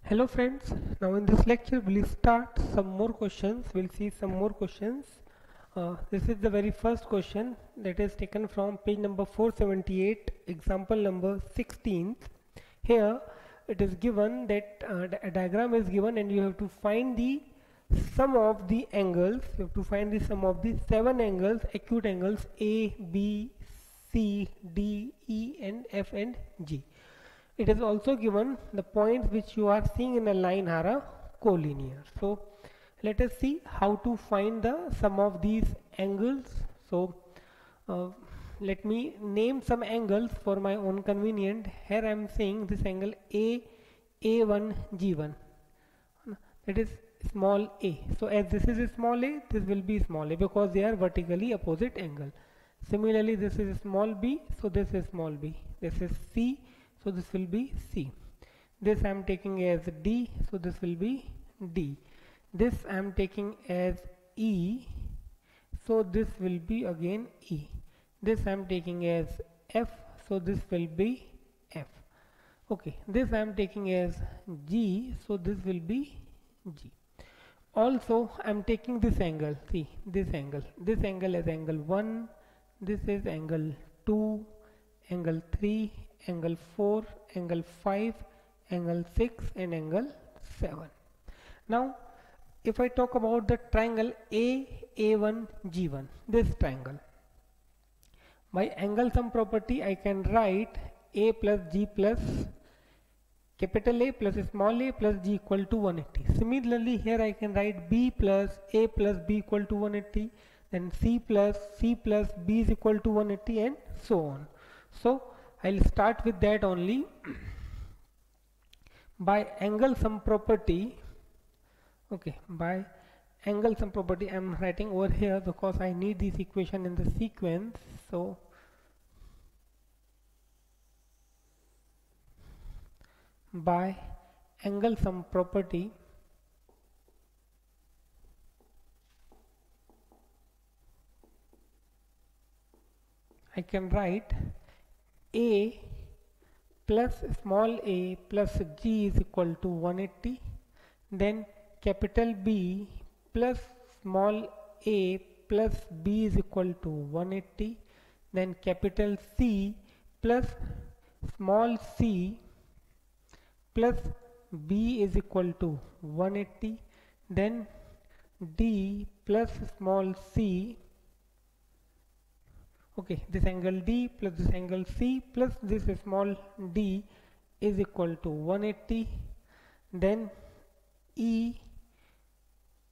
Hello friends, now in this lecture we'll start some more questions. We'll see some more questions. This is the very first question that is taken from page number 478, example number 16th. Here it is given that a diagram is given and you have to find the sum of the angles. You have to find the sum of the 7 angles, acute angles A, B, C, D, E and F and G. It is also given the points which you are seeing in a line are collinear. So let us see how to find the sum of these angles. So let me name some angles for my own convenience. Here I am saying this angle A1, G1. That is small a. So as this is a small a, this will be small a because they are vertically opposite angle. Similarly, this is small b, so this is small b. This is C. So this will be C. This I am taking as D, so this will be D. This I am taking as E, so this will be again E. This I am taking as F, so this will be F. Okay, this I am taking as G, so this will be G. Also I am taking this angle, see this angle is angle 1, this is angle 2, angle 3, angle 4, angle 5, angle 6 and angle 7. Now if I talk about the triangle A1, G1, this triangle, by angle sum property I can write A plus G plus capital A plus small a plus G equal to 180. Similarly here I can write B plus A plus B equal to 180, then C plus B is equal to 180 and so on. So I'll start with that only. By angle sum property, okay, by angle sum property I am writing over here because I need this equation in the sequence. So by angle sum property I can write A plus small a plus G is equal to 180, then capital B plus small a plus B is equal to 180, then capital C plus small c plus B is equal to 180, then D plus small c, okay, this angle D plus this angle C plus this small d is equal to 180, then E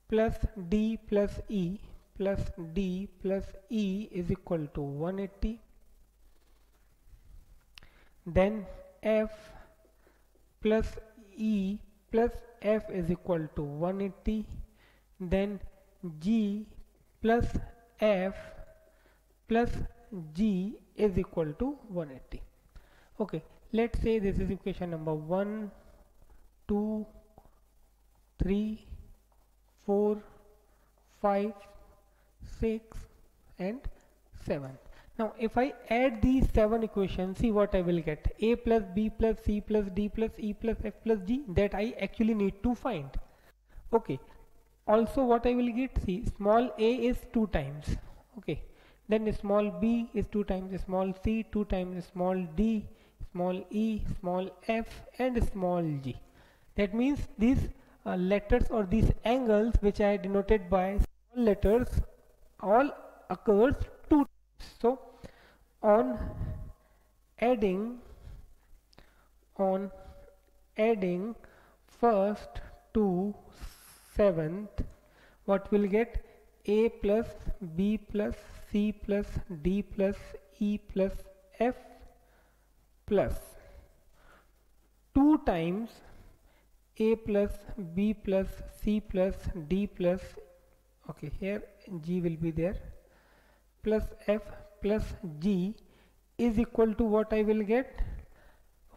plus D plus E plus D plus E is equal to 180, then F plus E plus F is equal to 180, then G plus F plus G is equal to 180. Okay, let's say this is equation number 1, 2, 3, 4, 5, 6 and 7. Now if I add these 7 equations, see what I will get. A plus B plus C plus D plus E plus F plus G, that I actually need to find. Okay, also what I will get, see small a is 2 times, okay, then small b is 2 times, small c 2 times, small d, small e, small f and small g. That means these letters or these angles which I denoted by small letters all occurs 2 times. So on adding first to 7th, what will get? A plus B plus C plus D plus E plus F plus 2 times A plus B plus C plus D plus, okay, here G will be there, plus F plus G is equal to what I will get?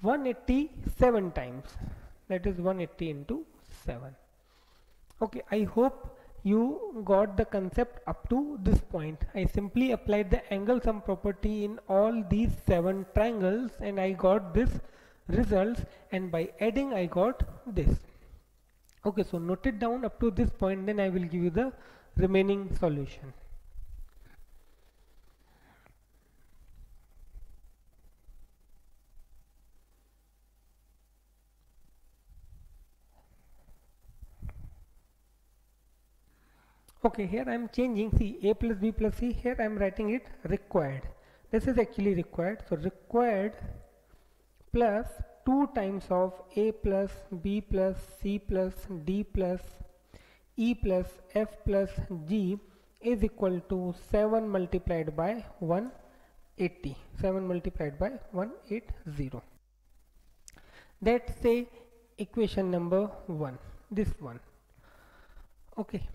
187 times. That is 180 into 7. Okay, I hope you got the concept up to this point. I simply applied the angle sum property in all these 7 triangles and I got this results, and by adding I got this. Okay, so note it down up to this point, then I will give you the remaining solution. Okay, here I am changing, see, a plus b plus c, here I am writing it required. This is actually required, so required plus 2 times of a plus b plus c plus d plus e plus f plus g is equal to 7 multiplied by 180. 7 multiplied by 180. That's say equation number 1, this one. Okay.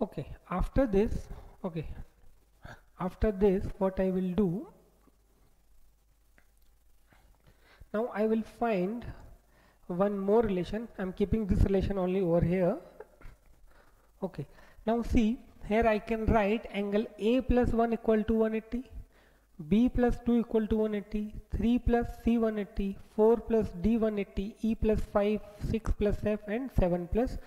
Okay, after this what I will do, now I will find one more relation. I'm keeping this relation only over here. Okay, now see, here I can write angle A plus 1 equal to 180, B plus 2 equal to 180, 3 plus C 180, 4 plus D 180, E plus 5, 6 plus F, and 7 plus.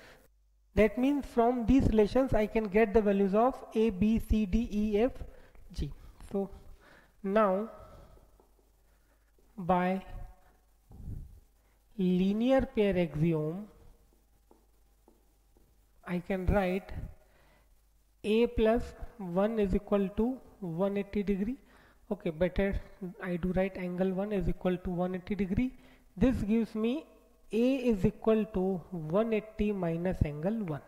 That means from these relations I can get the values of A, B, C, D, E, F, G. So now by linear pair axiom I can write A plus 1 is equal to 180 degree. Okay, better I do write angle 1 is equal to 180 degree. This gives me A is equal to 180 minus angle 1.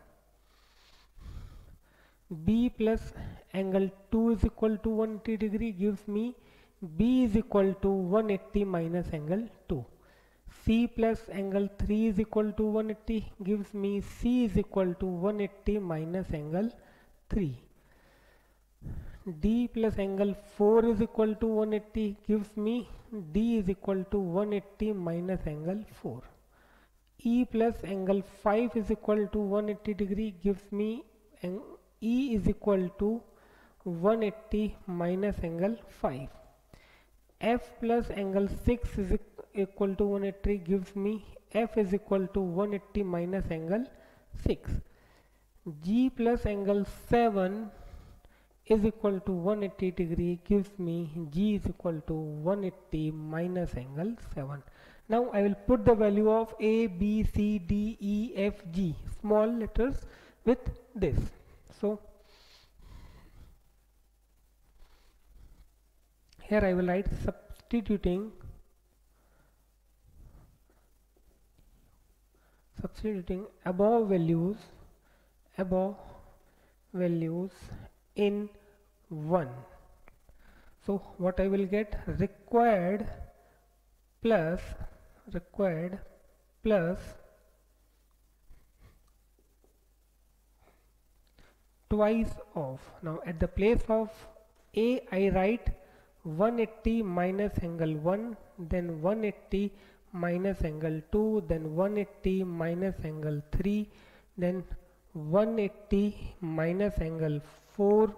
B plus angle 2 is equal to 180 degree gives me B is equal to 180 minus angle 2. C plus angle 3 is equal to 180 gives me C is equal to 180 minus angle 3. D plus angle 4 is equal to 180 gives me D is equal to 180 minus angle 4. E plus angle 5 is equal to 180 degree gives me E is equal to 180 minus angle 5. F plus angle 6 is equal to 180 gives me F is equal to 180 minus angle 6. G plus angle 7 is equal to 180 degree gives me G is equal to 180 minus angle 7. Now I will put the value of A, B, C, D, E, F, G, small letters with this. So here I will write substituting above values in 1. So what I will get, required plus twice of. Now at the place of A I write 180 minus angle 1, then 180 minus angle 2, then 180 minus angle 3, then 180 minus angle 4,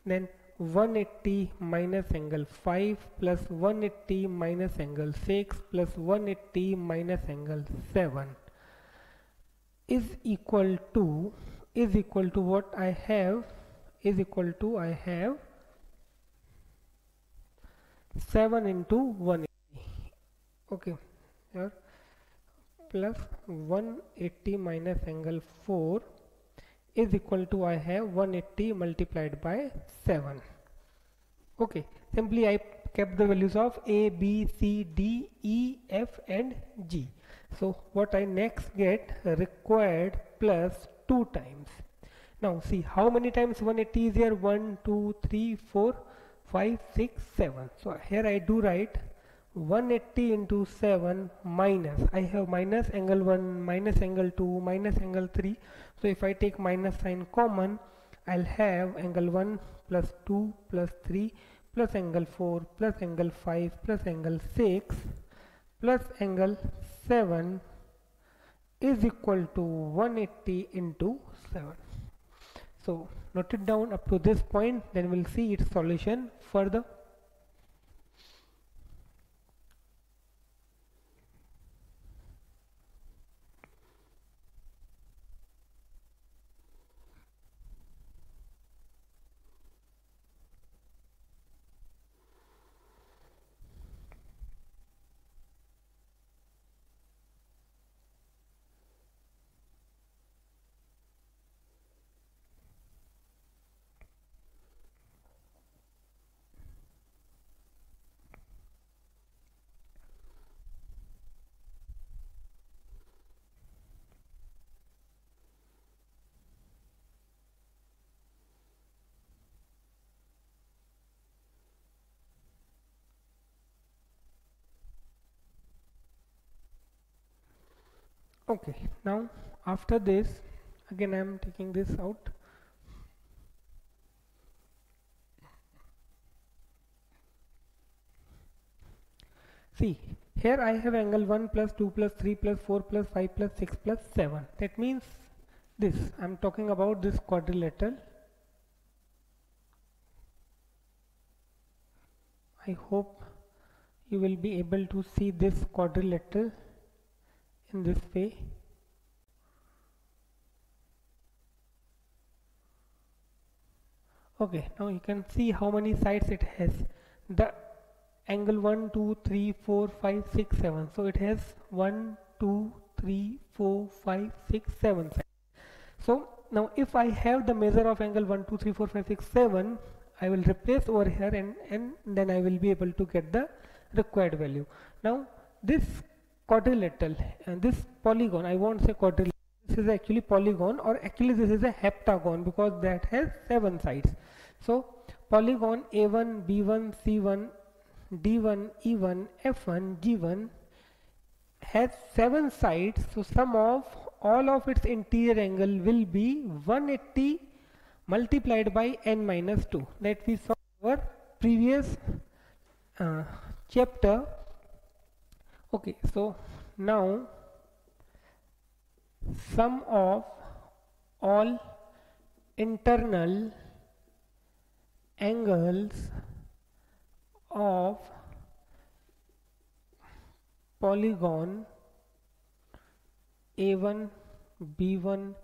then 180 minus angle 5 plus 180 minus angle 6 plus 180 minus angle 7 is equal to what I have, is equal to I have 7 into 180. Okay, here plus 180 minus angle 4 is equal to I have 180 multiplied by 7. Okay, simply I kept the values of A, B, C, D, E, F and G. So what I next get, required plus 2 times. Now see how many times 180 is here, 1, 2, 3, 4, 5, 6, 7. So here I do write 180 into 7 minus, I have minus angle 1, minus angle 2, minus angle 3. So if I take minus sign common, I'll have angle 1 plus 2 plus 3 plus angle 4 plus angle 5 plus angle 6 plus angle 7 is equal to 180 into 7. So note it down up to this point, then we'll see its solution further. Okay, now after this, again I am taking this out. See, here I have angle 1 plus 2 plus 3 plus 4 plus 5 plus 6 plus 7. That means this, I am talking about this quadrilateral. I hope you will be able to see this quadrilateral in this way. Okay, now you can see how many sides it has. The angle 1, 2, 3, 4, 5, 6, 7. So it has 1, 2, 3, 4, 5, 6, 7 sides. So now if I have the measure of angle 1, 2, 3, 4, 5, 6, 7, I will replace over here and then I will be able to get the required value. Now this quadrilateral and this polygon, I won't say quadrilateral, this is actually polygon, or actually this is a heptagon because that has 7 sides. So polygon A1, B1, C1, D1, E1, F1, G1 has 7 sides, so sum of all of its interior angle will be 180 multiplied by n minus 2 that we saw in our previous chapter. Okay, so now sum of all internal angles of polygon A1, B1,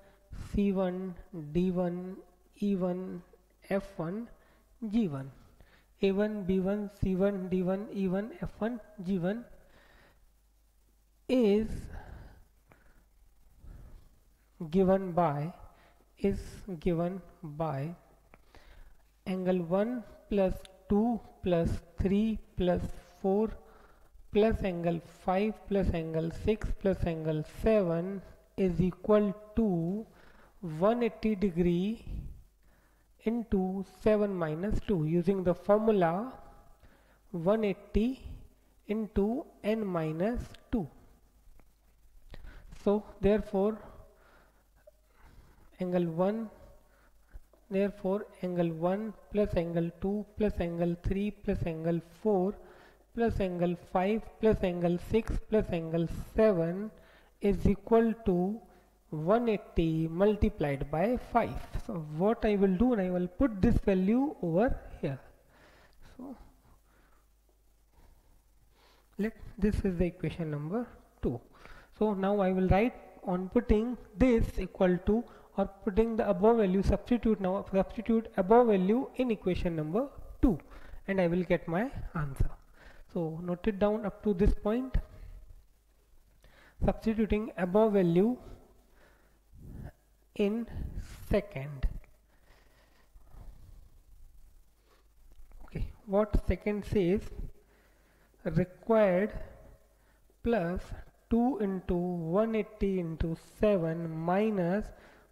C1, D1, E1, F1, G1. A1, B1, C1, D1, E1, F1, G1 is given by angle 1 plus 2 plus 3 plus 4 plus angle 5 plus angle 6 plus angle 7 is equal to 180 degree into 7 minus 2 using the formula 180 into n minus 2. So therefore angle 1 plus angle 2 plus angle 3 plus angle 4 plus angle 5 plus angle 6 plus angle 7 is equal to 180 multiplied by 5. So what I will do, and I will put this value over here. So this is the equation number 2. So now I will write on putting this equal to, or putting the above value, substitute above value in equation number 2 and I will get my answer. So note it down up to this point. Substituting above value in second. Okay, what second says, required plus 2 into 180 into 7 minus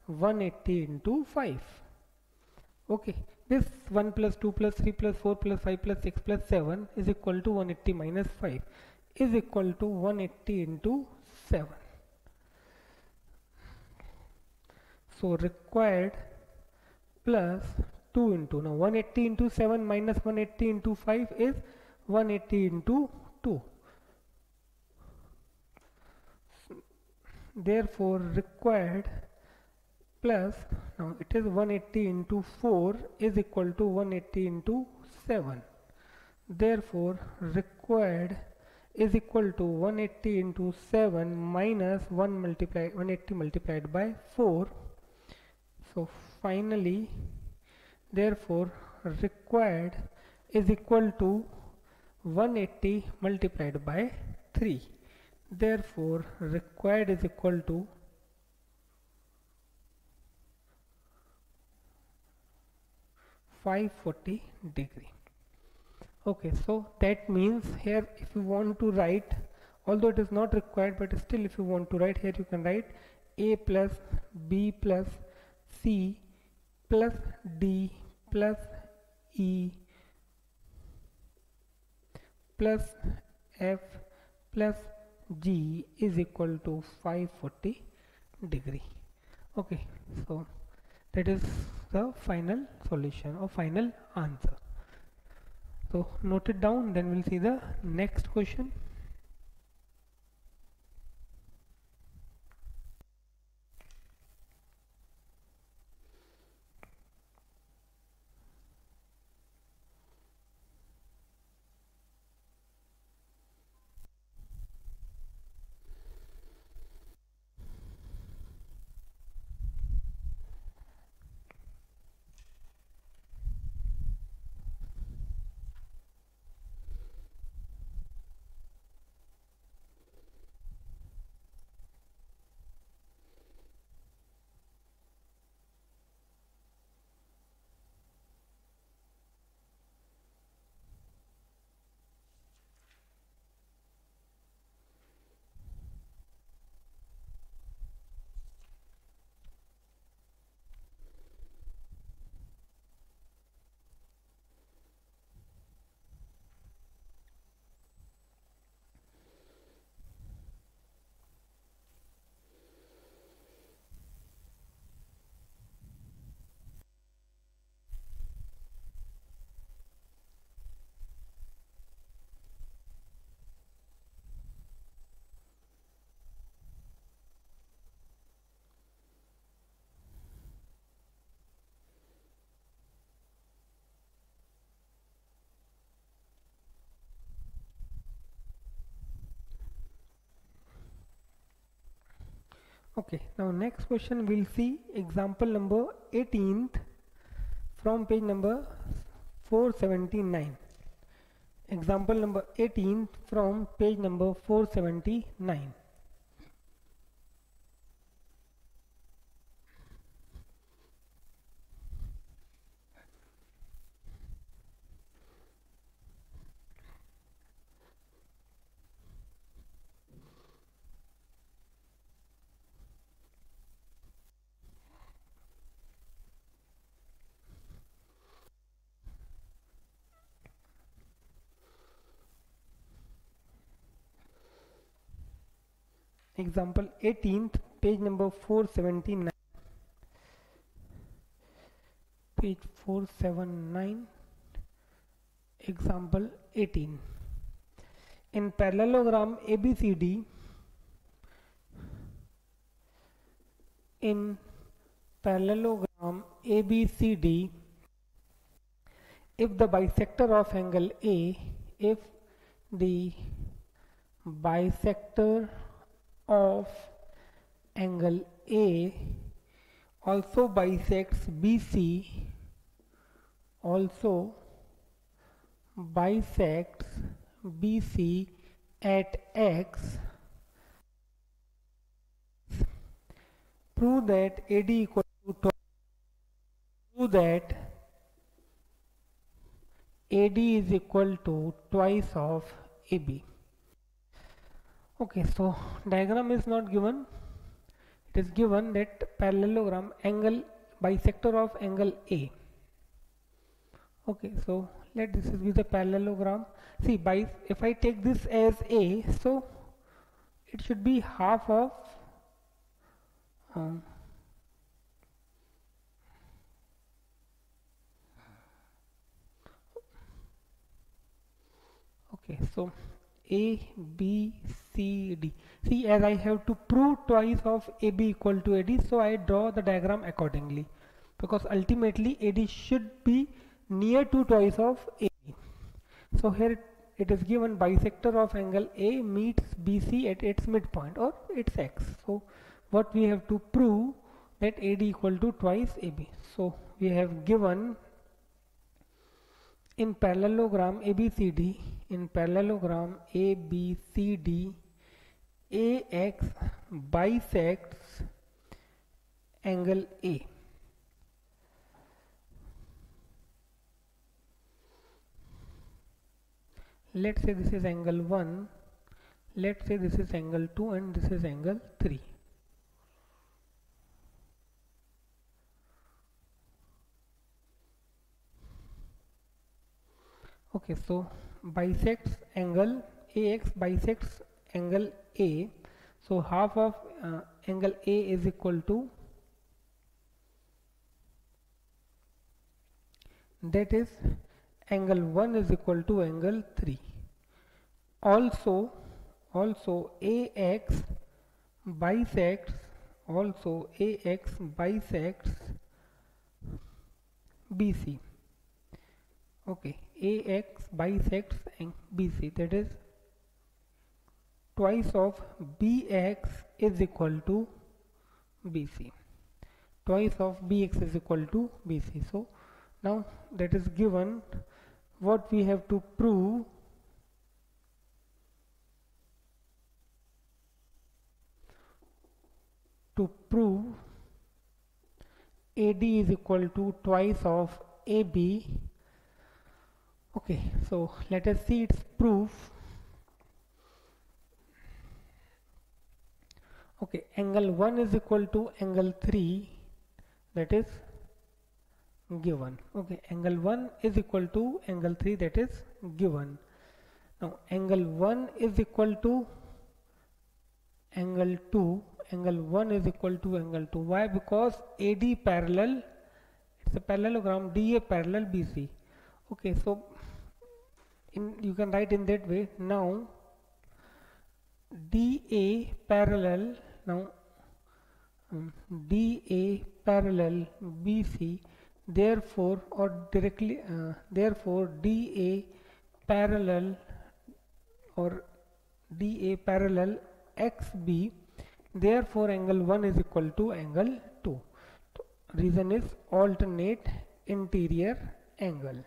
180 into 5. Okay, This 1 plus 2 plus 3 plus 4 plus 5 plus 6 plus 7 is equal to 180 minus 5 is equal to 180 into 7. So required plus 2 into, now 180 into 7 minus 180 into 5 is 180 into 2. Therefore required plus, now it is 180 into 4 is equal to 180 into 7. Therefore required is equal to 180 into 7 minus 180 multiplied by 4. So finally, therefore required is equal to 180 multiplied by 3. Therefore required is equal to 540 degree. Okay, so that means here if you want to write, although it is not required, but still if you want to write here, you can write A plus B plus C plus D plus E plus F plus G is equal to 540 degree. Okay, so that is the final solution or final answer. So note it down, then we'll see the next question. Okay, now next question we'll see example number 18th from page number 479. Example number 18th from page number 479. Example 18th, page number 479. Page 479, example 18. In parallelogram ABCD, in parallelogram ABCD, if the bisector of angle A, if the bisector of angle A also bisects BC, also bisects BC at X, prove that AD equal to prove that AD is equal to twice of AB. Okay, so diagram is not given. It is given that parallelogram angle bisector of angle A. Okay, so let this be the parallelogram. See, by if I take this as A, so it should be half of um, okay, so A, B, C, D. See, as I have to prove twice of AB equal to AD, so I draw the diagram accordingly, because ultimately AD should be near to twice of AB. So here it is given bisector of angle A meets BC at its midpoint or its X. So what we have to prove that AD equal to twice AB. So we have given in parallelogram ABCD, in parallelogram ABCD, AX bisects angle A. Let's say this is angle 1, let's say this is angle 2 and this is angle 3. Okay, so bisects angle AX bisects angle A, so half of angle A is equal to, that is angle 1 is equal to angle 3. Also AX bisects BC. Okay, AX bisects BC, that is twice of BX is equal to BC. Twice of BX is equal to BC. So now that is given. What we have to prove, AD is equal to twice of AB. Okay, so let us see its proof. Okay, angle 1 is equal to angle 3, that is given. Okay, angle 1 is equal to angle 3, that is given. Now angle 1 is equal to angle 2, angle 1 is equal to angle 2. Why? Because AD parallel, it's a parallelogram, DA parallel BC. Okay, so you can write in that way. Now DA parallel, DA parallel BC, therefore therefore DA parallel XB, therefore angle 1 is equal to angle 2. So reason is alternate interior angle.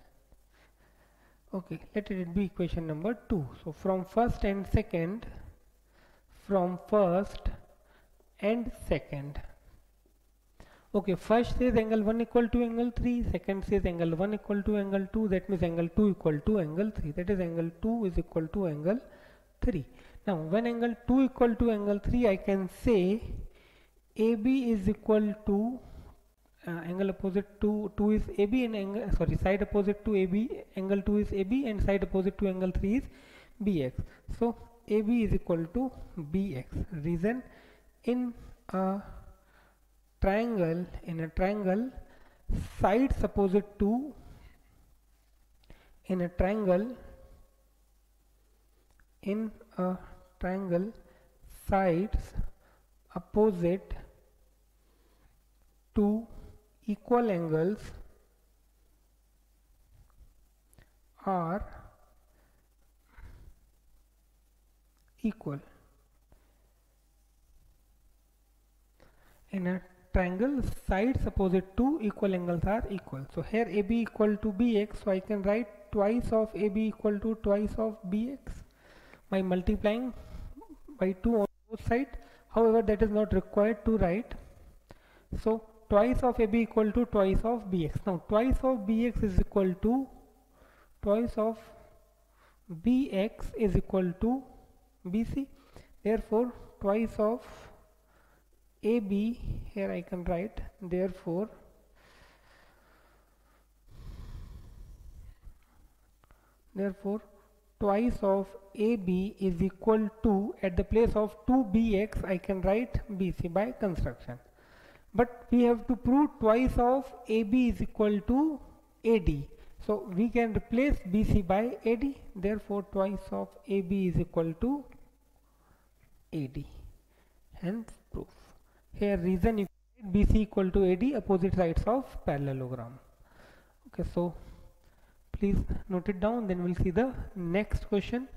Okay, let it be equation number 2. So from first and second, okay, first says angle 1 equal to angle 3, second says angle 1 equal to angle 2, that means angle 2 equal to angle 3, that is angle 2 is equal to angle 3. Now when angle 2 equal to angle 3, I can say AB is equal to angle opposite to 2 is AB and angle, side opposite to AB, angle 2 is AB and side opposite to angle 3 is BX. So AB is equal to BX. Reason, in a triangle, sides opposite to, in a triangle sides opposite to equal angles are equal. In a triangle, sides opposite to equal angles are equal. So here AB equal to BX, so I can write twice of AB equal to twice of BX by multiplying by 2 on both sides. However, that is not required to write. So twice of AB equal to twice of BX. Now twice of BX is equal to twice of BX is equal to BC. Therefore twice of AB, here I can write, therefore Therefore twice of AB is equal to, at the place of 2BX I can write BC by construction. But we have to prove twice of AB is equal to AD. So we can replace BC by AD. Therefore twice of AB is equal to AD. Hence proof. Here reason you can write BC equal to AD, opposite sides of parallelogram. Okay, so please note it down, then we'll see the next question.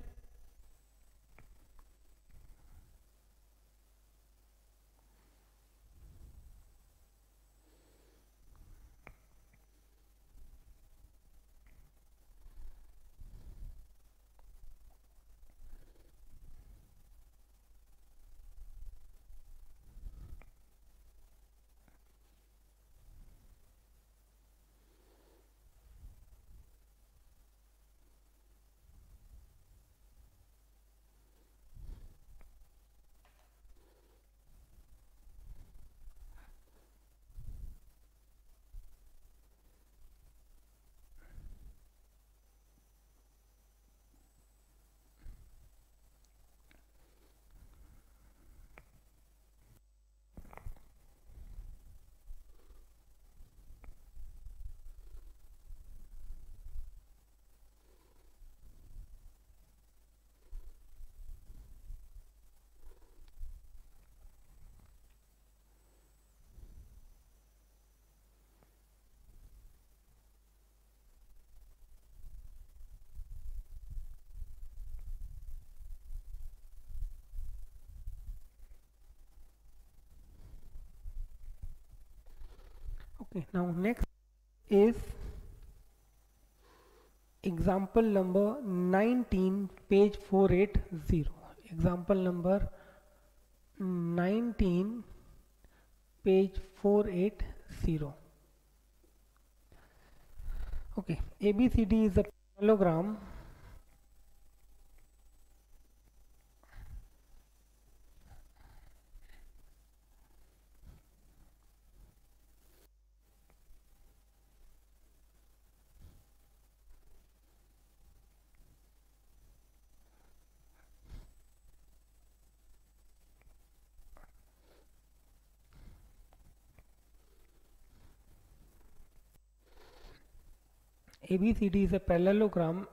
Okay, now next is example number 19, page 480. Example number 19, page 480. Okay, ABCD is a parallelogram. ABCD is a parallelogram.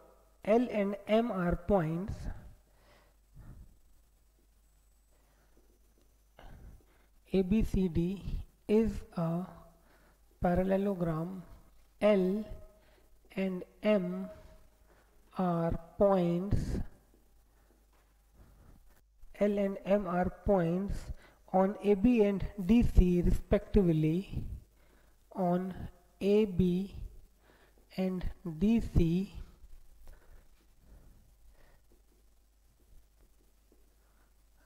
L and M are points. ABCD is a parallelogram. L and M are points. L and M are points on AB and DC respectively. On AB and DC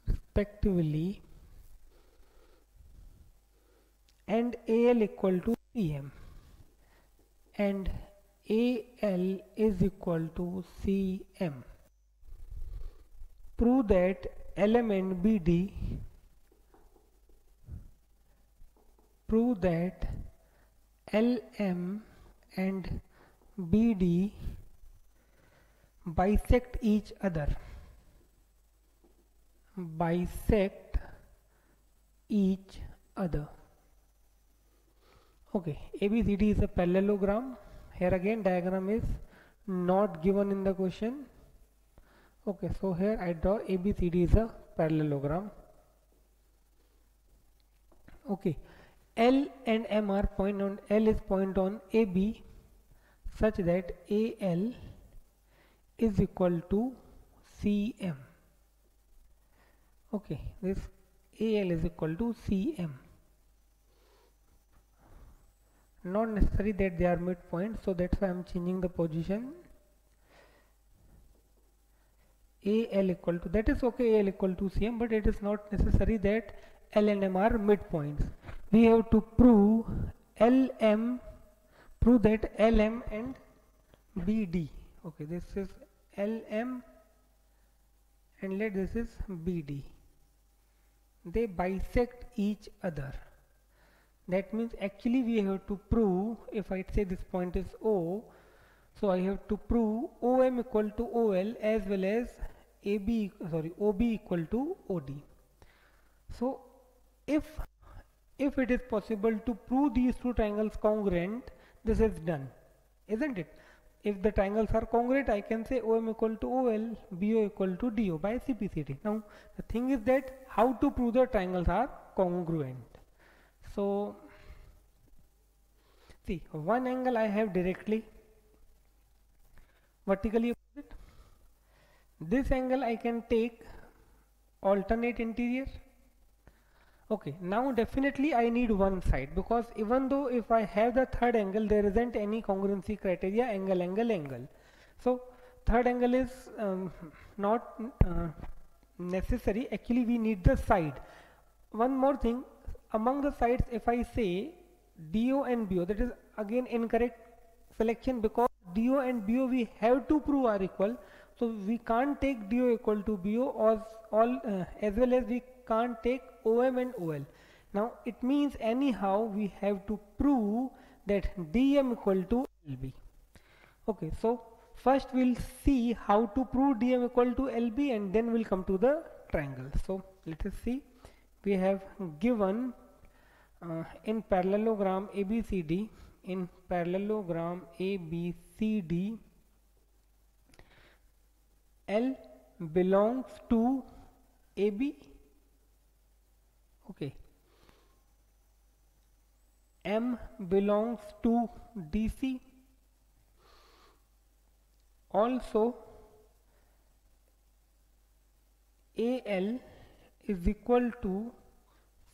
respectively, and AL equal to CM, and AL is equal to CM. Prove that LM and BD, prove that LM and BD bisect each other. Bisect each other. Okay, ABCD is a parallelogram. Here again diagram is not given in the question. Okay, so here I draw ABCD is a parallelogram. Okay, L and M are point on, L is point on AB such that AL is equal to CM. Okay, this AL is equal to CM. Not necessary that they are midpoint, so that's why I am changing the position. AL equal to, that is okay, AL equal to CM, but it is not necessary that L and M are midpoints. We have to prove LM, prove that LM and BD, okay, this is LM and let this is BD, they bisect each other. That means actually we have to prove, if I say this point is O, So I have to prove OM equal to OL as well as OB equal to OD. So if it is possible to prove these two triangles congruent, this is done, isn't it? If the triangles are congruent, I can say OM equal to OL, BO equal to DO by CPCD. Now the thing is that how to prove the triangles are congruent. So see, one angle I have directly vertically opposite. This angle I can take alternate interior. Okay, now definitely I need one side, because even though if I have the third angle, there isn't any congruency criteria, angle. So third angle is not necessary. Actually we need the side. One more thing, among the sides, if I say DO and BO, that is again incorrect selection, because DO and BO we have to prove are equal. So we can't take DO equal to BO, or as well as we can't take OM and OL. Now it means anyhow we have to prove that DM equal to LB. Okay, so first we'll see how to prove DM equal to LB, and then we'll come to the triangle. So let us see. We have given in parallelogram ABCD, L belongs to AB. Okay, M belongs to DC. Also AL is equal to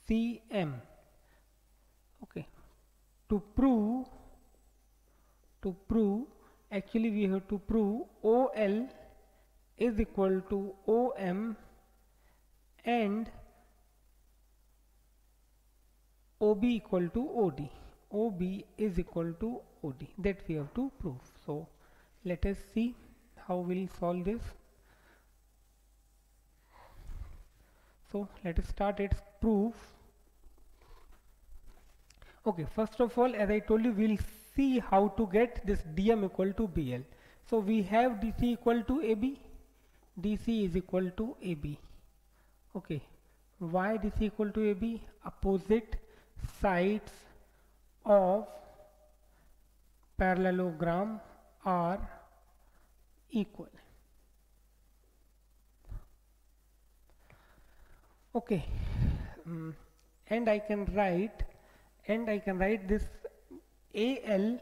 CM. Okay, to prove actually we have to prove OL is equal to OM and OB equal to OD. OB is equal to OD, that we have to prove. So let us see how we'll solve this. So let us start its proof. Okay, first of all, as I told you, we'll see how to get this DM equal to BL. So we have DC equal to AB, DC is equal to AB. Okay, why DC equal to AB? Opposite sides of parallelogram are equal. Okay, and I can write this AL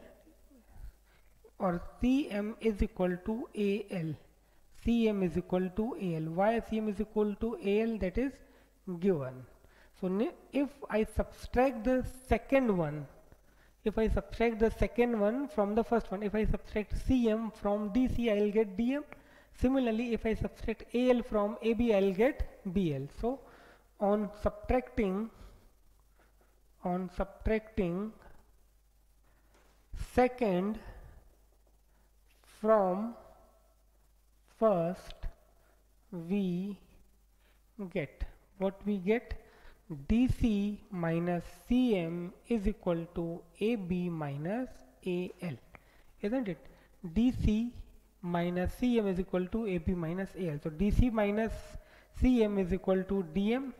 or CM is equal to AL. CM is equal to AL. Why CM is equal to AL? That is given. So if I subtract the second one, from the first one, if I subtract CM from DC, I will get DM. Similarly, if I subtract AL from AB, I will get BL. So on subtracting second from first, we get what we get. DC minus CM is equal to AB minus AL, isn't it? DC minus CM is equal to AB minus AL. So DC minus CM is equal to DM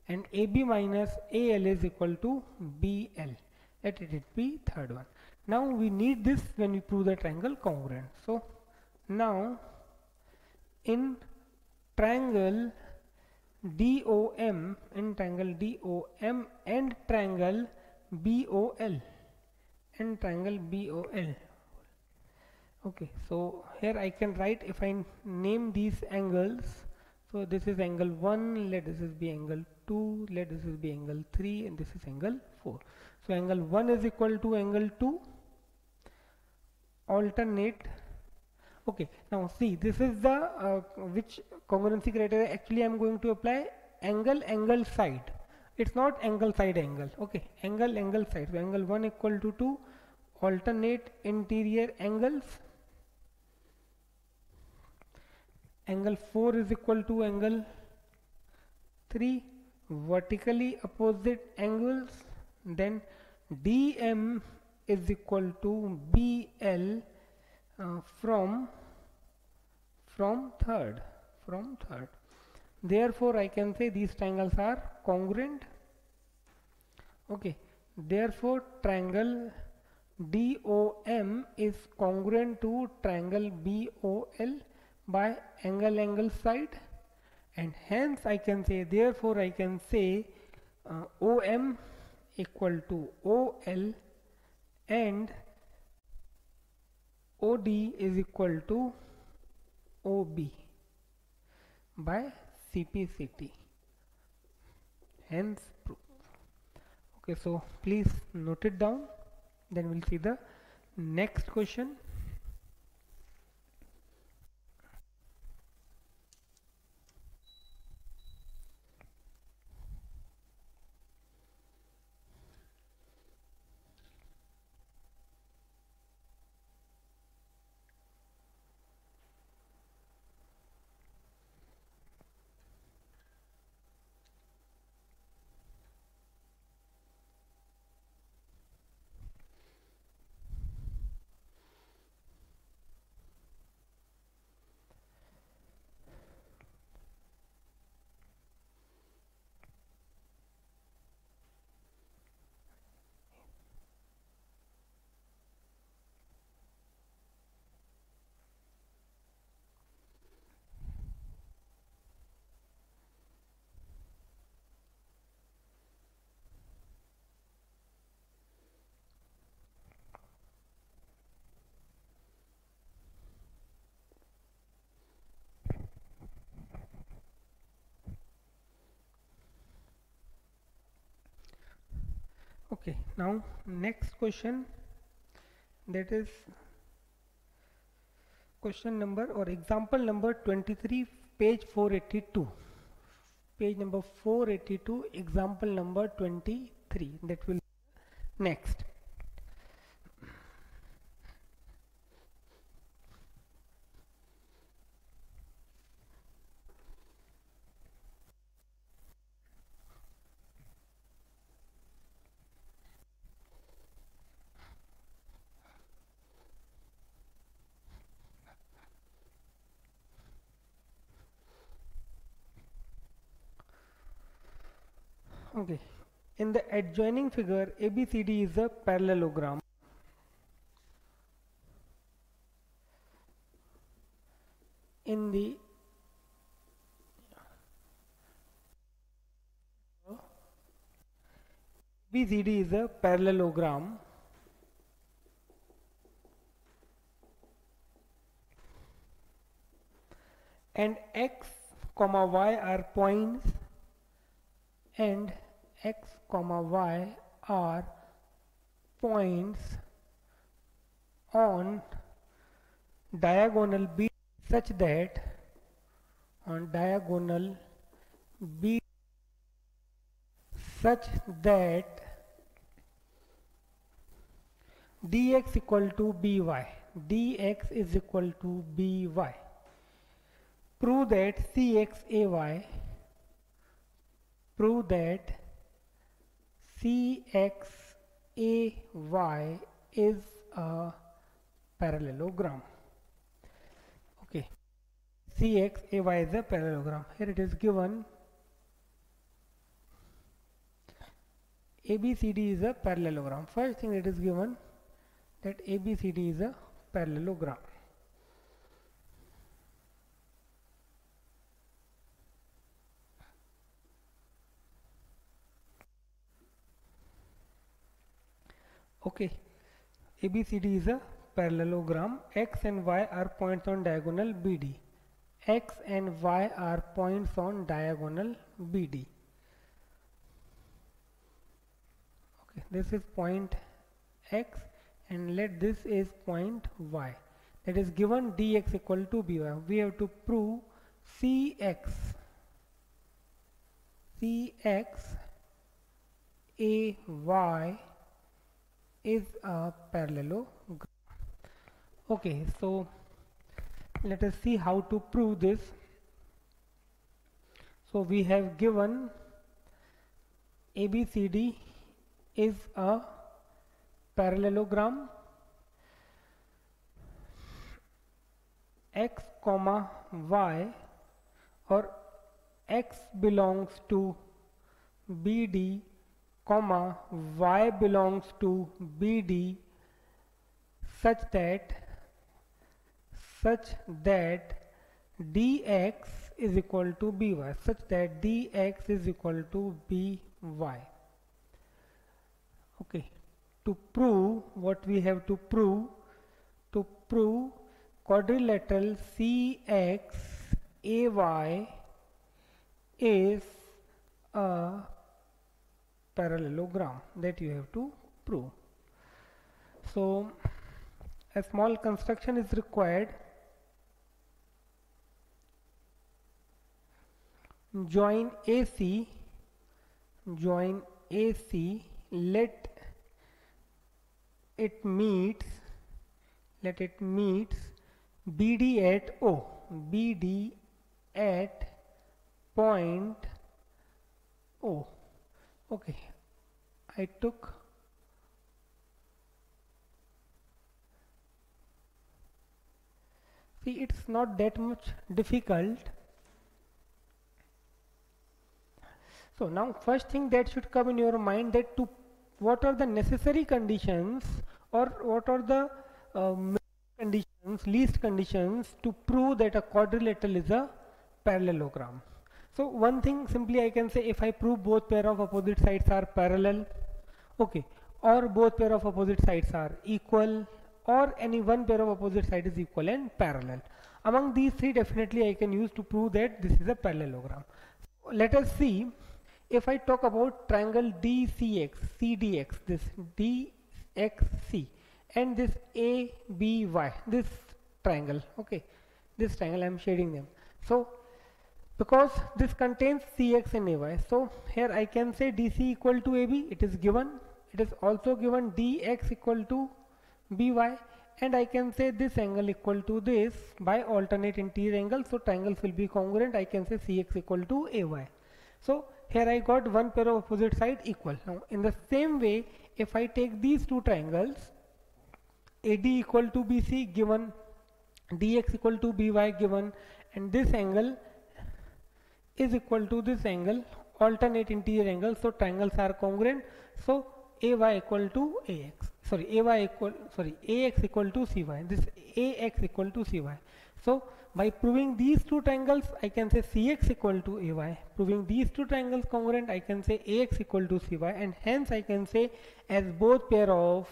and AB minus AL is equal to BL. Let it be third one. Now we need this when we prove the triangle congruent. So now in triangle DOM, and triangle BOL, okay, so here I can write, if I name these angles, so this is angle 1, let this be angle 2, let this be angle 3, and this is angle 4. So angle 1 is equal to angle 2, alternate. Okay, now see, this is the which congruency criteria actually I am going to apply. Angle side, it's not angle side angle. Okay, angle side. So angle 1 equal to 2, alternate interior angles. Angle 4 is equal to angle 3, vertically opposite angles. Then DM is equal to BL from third. Therefore I can say these triangles are congruent. Okay, therefore triangle DOM is congruent to triangle BOL by angle side, and hence I can say, therefore I can say OM equal to OL and OD is equal to OB by CPCT. Hence proof. Okay, so please note it down. Then we'll see the next question. Okay, now next question, that is question number or example number 23, page 482. Page number 482, example number 23. That will next. Okay, in the adjoining figure, ABCD is a parallelogram. In the ABCD is a parallelogram and X, Y are points and X, Y are points on diagonal B such that on diagonal B such that dx equal to by, dx is equal to by. Prove that CXAY, prove that CXAY is a parallelogram. Okay, CXAY is a parallelogram. Here it is given ABCD is a parallelogram. First thing it is given that ABCD is a parallelogram. Okay, ABCD is a parallelogram. X and Y are points on diagonal BD. X and Y are points on diagonal BD. Okay, this is point X and let this is point Y. That is given dx equal to by. We have to prove CX AY is a parallelogram. Okay, so let us see how to prove this. So we have given ABCD is a parallelogram x comma y or x belongs to BD comma y belongs to BD such that dx is equal to by, such that dx is equal to by. Okay, to prove what we have to prove quadrilateral CXAY is a parallelogram, that you have to prove. So a small construction is required. Join AC, let it meets BD at O, BD at point O. Okay, I took see, it's not that much difficult. So now first thing that should come in your mind, that to what are the necessary conditions or what are the conditions, least conditions to prove that a quadrilateral is a parallelogram. So one thing simply I can say, if I prove both pair of opposite sides are parallel, okay, or both pair of opposite sides are equal, or any one pair of opposite side is equal and parallel. Among these three, definitely I can use to prove that this is a parallelogram. Let us see. If I talk about triangle DCX, CDX, this DXC, and this ABY, this triangle, okay, this triangle I am shading them. So because this contains CX and AY, so here I can say DC equal to AB, it is given. It is also given DX equal to BY, and I can say this angle equal to this by alternate interior angles, so triangles will be congruent. I can say CX equal to AY. So here I got one pair of opposite side equal. Now in the same way, if I take these two triangles, AD equal to BC given, DX equal to BY given, and this angle is equal to this angle, alternate interior angles, so triangles are congruent. So AY equal to AX, AX equal to CY, this AX equal to CY. So by proving these two triangles, I can say CX equal to AY. Proving these two triangles congruent, I can say AX equal to CY, and hence I can say as both pair of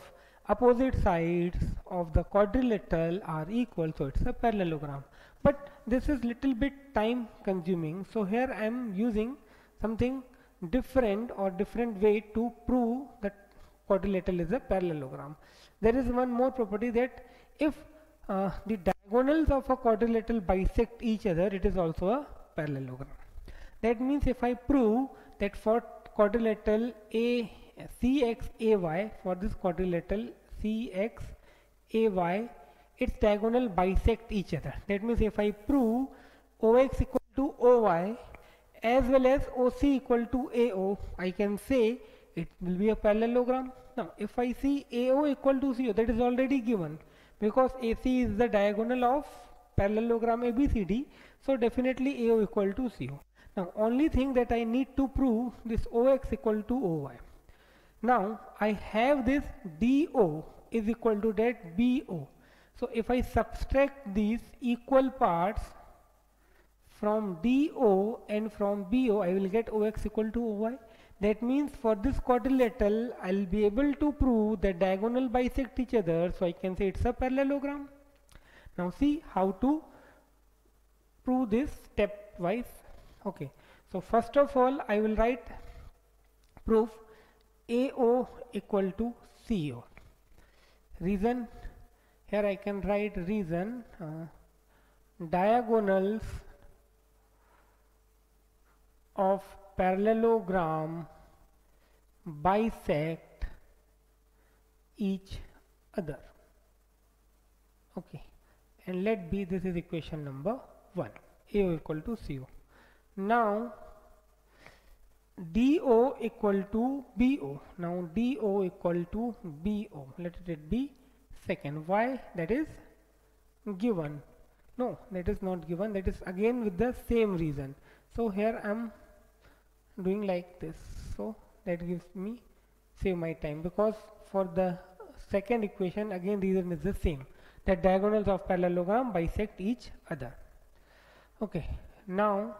opposite sides of the quadrilateral are equal, so it's a parallelogram. But this is little bit time consuming, so here I am using something different or different way to prove that quadrilateral is a parallelogram. There is one more property, that if the diagonals of a quadrilateral bisect each other, it is also a parallelogram. That means if I prove that for quadrilateral CXAY, for this quadrilateral CXAY, its diagonal bisect each other. That means if I prove OX equal to OY as well as OC equal to AO, I can say it will be a parallelogram. Now if I see AO equal to CO, that is already given, because AC is the diagonal of parallelogram ABCD, so definitely AO equal to CO. Now only thing that I need to prove this OX equal to OY. Now I have this DO is equal to that BO. So if I subtract these equal parts from DO and from BO, I will get OX equal to OY. That means for this quadrilateral, I will be able to prove that diagonal bisect each other, so I can say it's a parallelogram. Now see how to prove this stepwise. Okay, so first of all I will write proof AO equal to CO. Reason, here I can write reason, diagonals of parallelogram bisect each other. Okay, and let be this is equation number 1, AO equal to CO. Now DO equal to BO. Now DO equal to BO. Let it be second. Why? That is given. No, that is not given. That is again with the same reason. So here I am doing like this. So that gives me save my time, because for the second equation again reason is the same, that diagonals of parallelogram bisect each other. Okay, now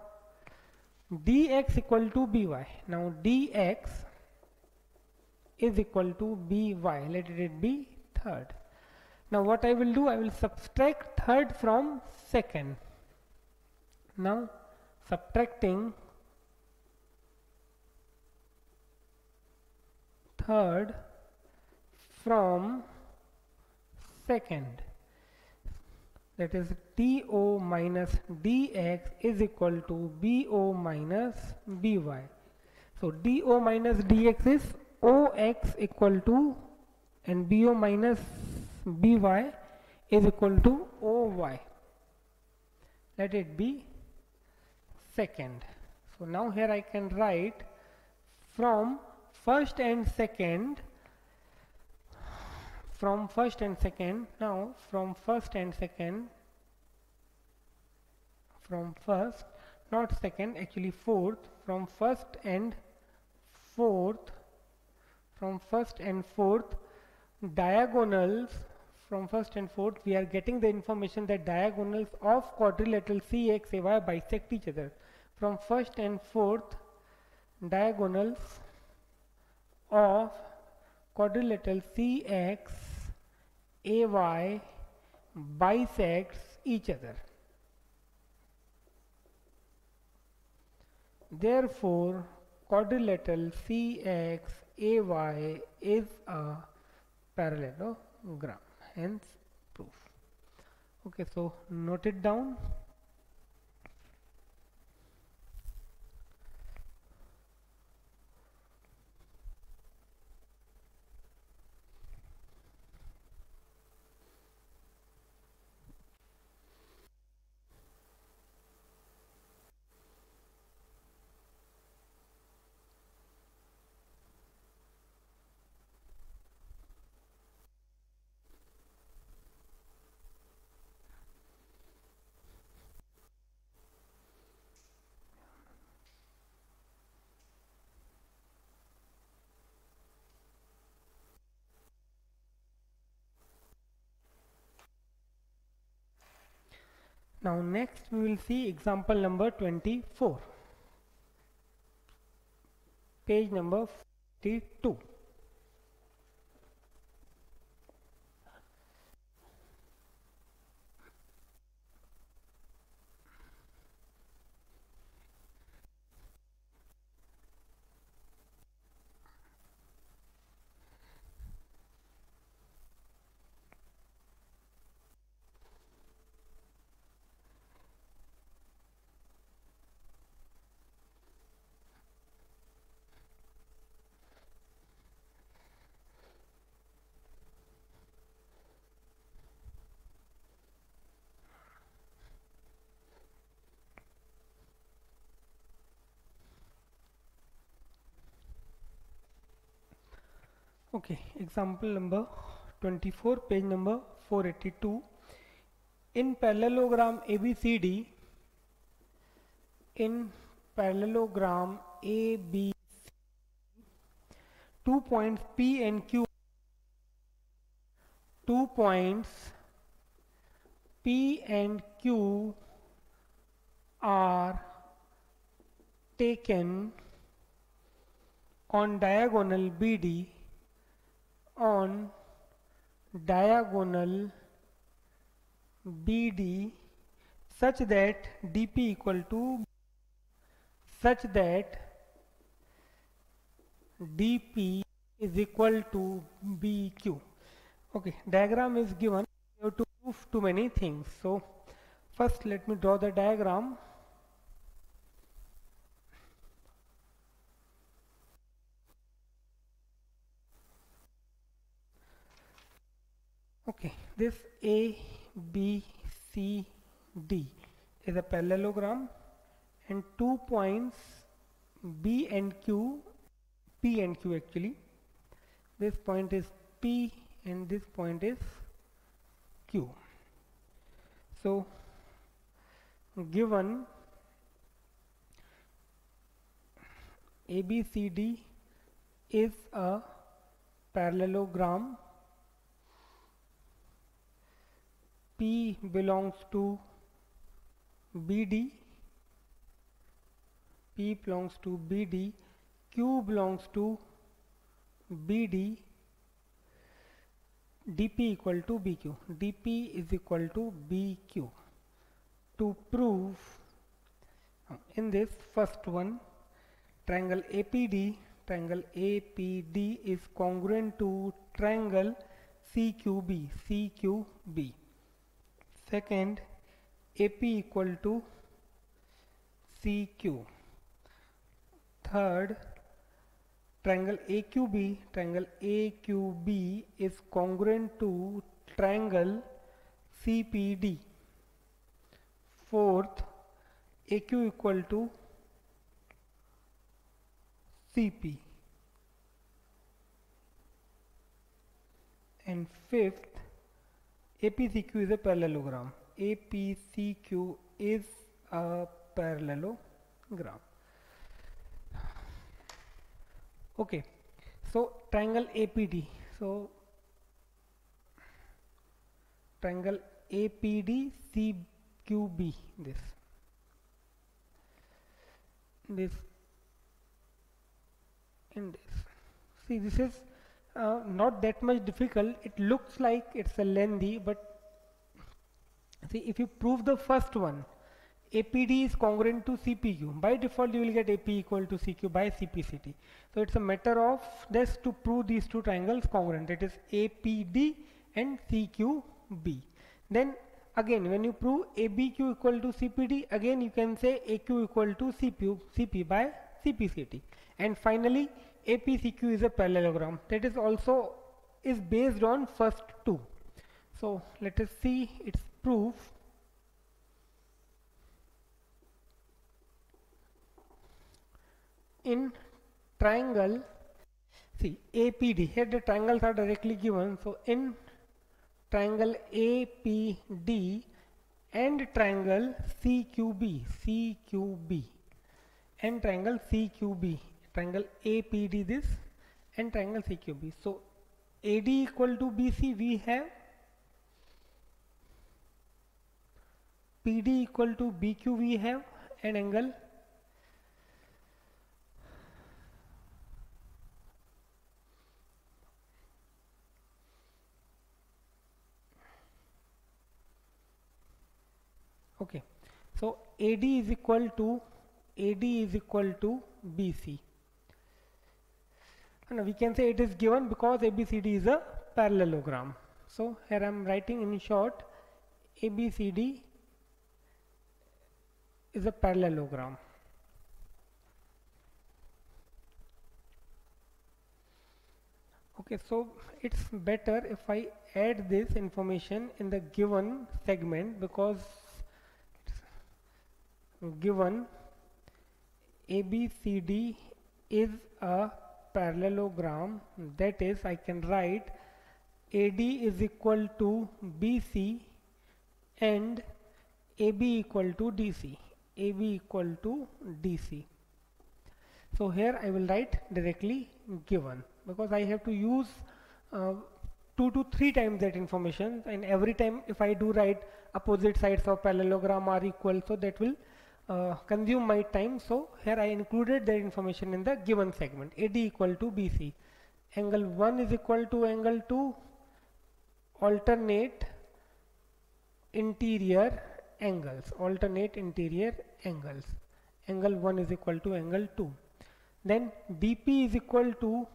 dx equal to by. Now dx is equal to by. Let it be third. Now what I will do, I will subtract third from second. Now subtracting third from second, that is do minus dx is equal to bo minus by. So do minus dx is ox equal to, and bo minus by is equal to oy. Let it be second. So now here I can write from first and second, now from first, not second, actually fourth, from first and fourth, diagonals, from first and fourth we are getting the information that diagonals of quadrilateral CXAY bisect each other. From first and fourth, diagonals of quadrilateral CXAY bisects each other. Therefore, quadrilateral CXAY is a parallelogram. Hence, proof. Okay, so note it down. Now next we will see example number 24, page number 42. Okay, example number 24, page number 482. In parallelogram ABCD, two points P and Q, 2 points P and Q are taken on diagonal BD, such that DP equal to, DP is equal to BQ. Okay, diagram is given. You have to prove too many things. So first let me draw the diagram. Okay, this A, B, C, D is a parallelogram, and 2 points B and Q, P and Q actually. This point is P and this point is Q. So given ABCD is a parallelogram, P belongs to BD, P belongs to BD, Q belongs to BD, DP equal to BQ, DP is equal to BQ. To prove in this first one, triangle APD is congruent to triangle CQB. Second, AP equal to CQ. Third, triangle AQB is congruent to triangle CPD. Fourth, AQ equal to CP. And fifth, APCQ is a parallelogram. APCQ is a parallelogram. Okay, so triangle APD. So triangle APD CQB, this and this. See, this is not that much difficult. It looks like it's a lengthy, but see, if you prove the first one, APD is congruent to CPQ, by default you will get AP equal to CQ by CPCT. So it's a matter of just to prove these two triangles congruent, that is APD and CQB. Then again, when you prove ABQ equal to CPD, again you can say AQ equal to CP by CPCT. And finally, APCQ is a parallelogram, that is also is based on first two. So let us see its proof. In triangle, see APD, here the triangles are directly given. So in triangle APD and triangle CQB and triangle CQB, triangle APD this and triangle CQB. So AD equal to BC we have, PD equal to BQ we have, and angle okay. So AD is equal to BC. And we can say it is given because ABCD is a parallelogram. So here I am writing in short, ABCD is a parallelogram. Okay, so it's better if I add this information in the given segment, because given ABCD is a parallelogram, that is I can write AD is equal to BC and AB equal to DC. So here I will write directly given, because I have to use 2 to 3 times that information, and every time if I do write opposite sides of parallelogram are equal, so that will consume my time. So here I included that information in the given segment. AD equal to BC, angle 1 is equal to angle 2, alternate interior angles, angle 1 is equal to angle 2. Then DP is equal to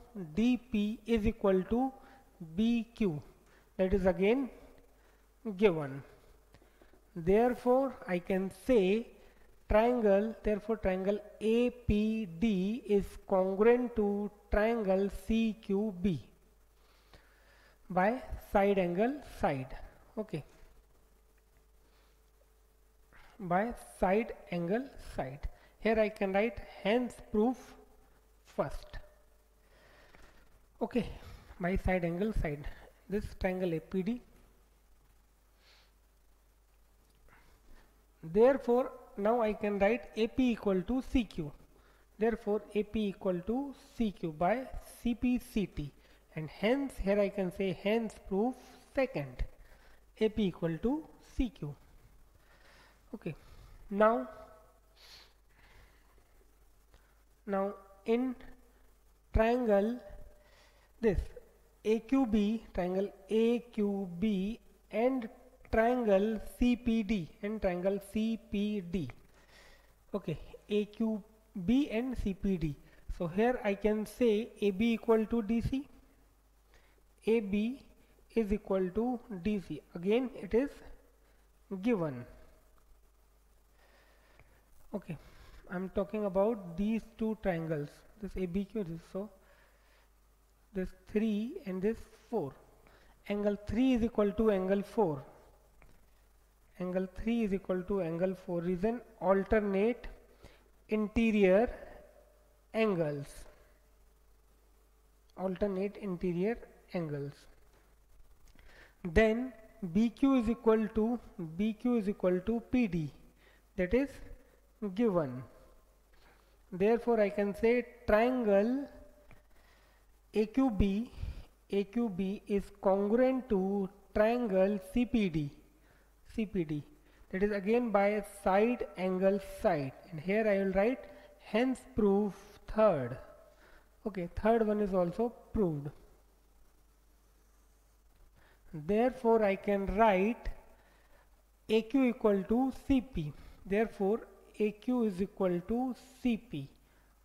BQ, that is again given. Therefore I can say triangle APD is congruent to triangle CQB by side angle side. Okay, by side angle side. Here I can write hence proof first. Okay, by side angle side, this triangle APD Therefore, now I can write AP equal to CQ. Therefore, AP equal to CQ by CPCT, and hence here I can say hence proof second, AP equal to CQ. Okay, now in triangle this AQB, triangle AQB and triangle CPD okay, AQB and CPD. So here I can say AB equal to DC, AB is equal to DC, again it is given. Okay, I'm talking about these two triangles, this ABQ, so this 3 and this 4. Angle 3 is equal to angle 4. Angle 3 is equal to angle 4 is an alternate interior angles. Alternate interior angles. Then BQ is equal to PD, that is given. Therefore I can say triangle AQB is congruent to triangle CPD, that is again by side angle side, and here I will write hence proof third. Okay, third one is also proved. Therefore I can write AQ equal to CP. Therefore AQ is equal to CP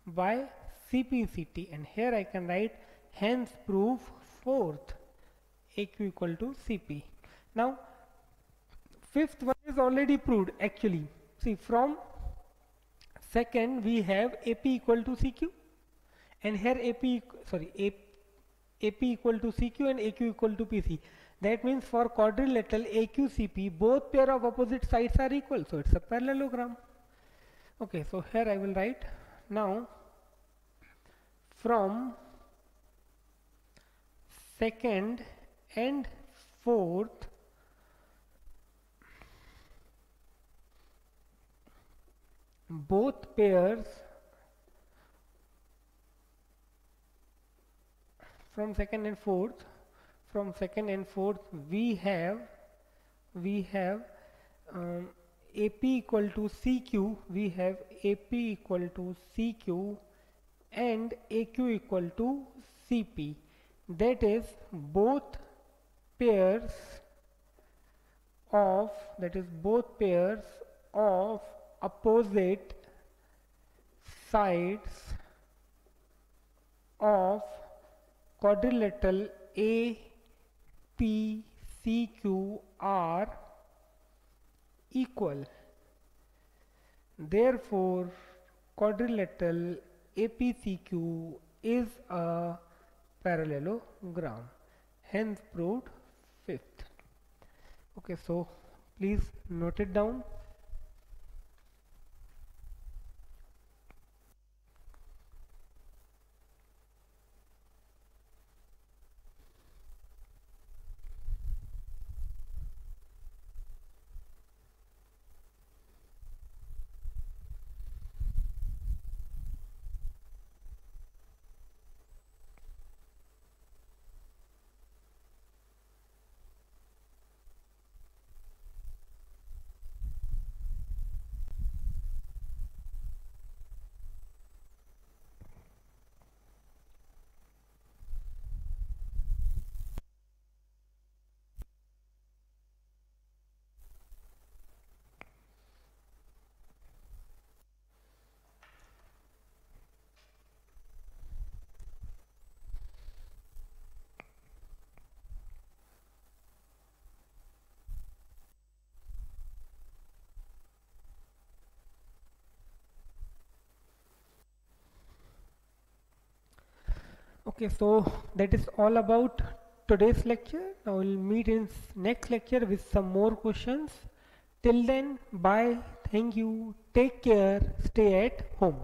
by CPCT, and here I can write hence proof fourth, AQ equal to CP. Now fifth one is already proved actually. See, from second we have AP equal to CQ, and here AP equal to CQ and AQ equal to PC. That means for quadrilateral AQCP both pair of opposite sides are equal, so it's a parallelogram. Okay, so here I will write now from second and fourth both pairs, from second and fourth we have AP equal to CQ, we have AP equal to CQ and AQ equal to CP, that is both pairs of opposite sides of quadrilateral APCQ are equal. Therefore quadrilateral APCQ is a parallelogram, hence proved fifth. Okay, so please note it down. Okay, so that is all about today's lecture. Now we'll meet in next lecture with some more questions. Till then, bye, thank you, take care, stay at home.